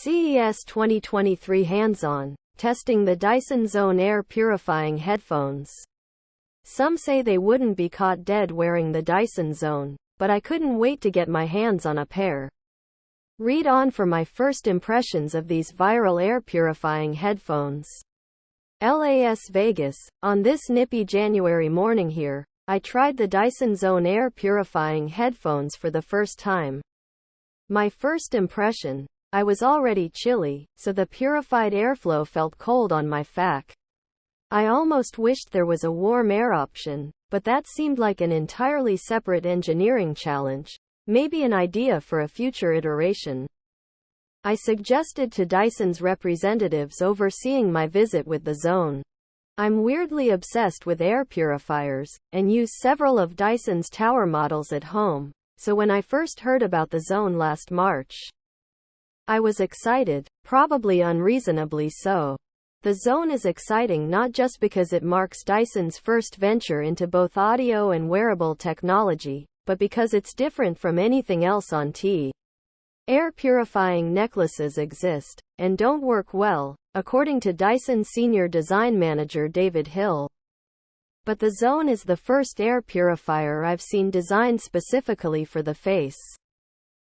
CES 2023 hands-on, testing the Dyson Zone air purifying headphones. Some say they wouldn't be caught dead wearing the Dyson Zone, but I couldn't wait to get my hands on a pair. Read on for my first impressions of these viral air purifying headphones. Las Vegas, on this nippy January morning here, I tried the Dyson Zone air purifying headphones for the first time. My first impression, I was already chilly, so the purified airflow felt cold on my fac. I almost wished there was a warm air option, but that seemed like an entirely separate engineering challenge, maybe an idea for a future iteration. I suggested to Dyson's representatives overseeing my visit with the Zone. I'm weirdly obsessed with air purifiers, and use several of Dyson's tower models at home, so when I first heard about the Zone last March, I was excited, probably unreasonably so. The Zone is exciting not just because it marks Dyson's first venture into both audio and wearable technology, but because it's different from anything else on T. Air purifying necklaces exist, and don't work well, according to Dyson Senior Design Manager David Hill. But the Zone is the first air purifier I've seen designed specifically for the face.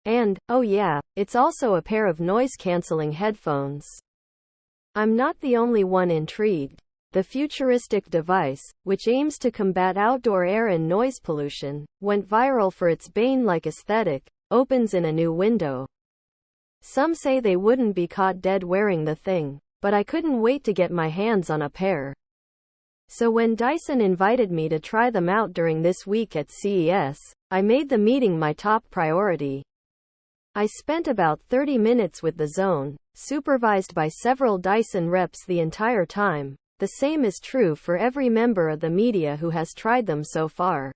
And, oh yeah, it's also a pair of noise-canceling headphones. I'm not the only one intrigued. The futuristic device, which aims to combat outdoor air and noise pollution, went viral for its Bane-like aesthetic, opens in a new window. Some say they wouldn't be caught dead wearing the thing, but I couldn't wait to get my hands on a pair. So when Dyson invited me to try them out during this week at CES, I made the meeting my top priority. I spent about 30 minutes with the Zone, supervised by several Dyson reps the entire time. The same is true for every member of the media who has tried them so far.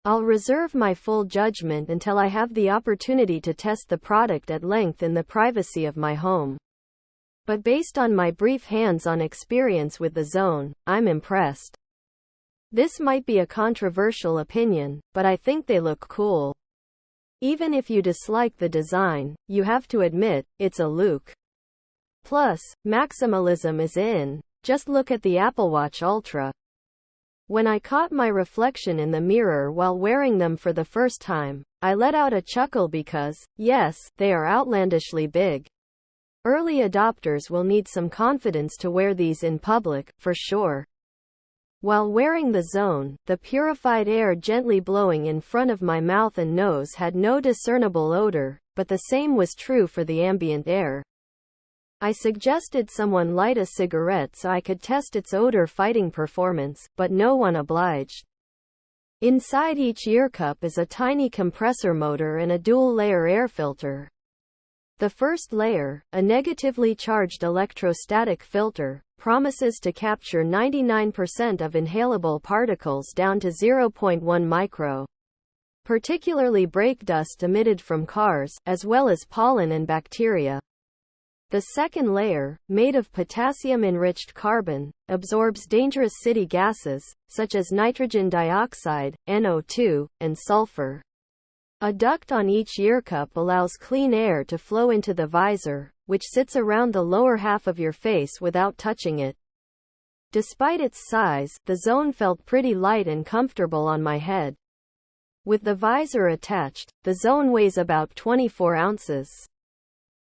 I'll reserve my full judgment until I have the opportunity to test the product at length in the privacy of my home. But based on my brief hands-on experience with the Zone, I'm impressed. This might be a controversial opinion, but I think they look cool. Even if you dislike the design, you have to admit, it's a look. Plus, maximalism is in. Just look at the Apple Watch Ultra. When I caught my reflection in the mirror while wearing them for the first time, I let out a chuckle because, yes, they are outlandishly big. Early adopters will need some confidence to wear these in public, for sure. While wearing the Zone, the purified air gently blowing in front of my mouth and nose had no discernible odor, but the same was true for the ambient air. I suggested someone light a cigarette so I could test its odor-fighting performance, but no one obliged. Inside each ear cup is a tiny compressor motor and a dual-layer air filter. The first layer, a negatively charged electrostatic filter, promises to capture 99% of inhalable particles down to 0.1 micro. Particularly brake dust emitted from cars, as well as pollen and bacteria. The second layer, made of potassium-enriched carbon, absorbs dangerous city gases, such as nitrogen dioxide, NO2, and sulfur. A duct on each ear cup allows clean air to flow into the visor, which sits around the lower half of your face without touching it. Despite its size, the Zone felt pretty light and comfortable on my head. With the visor attached, the Zone weighs about 24 ounces.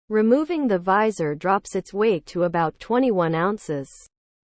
Removing the visor drops its weight to about 21 ounces.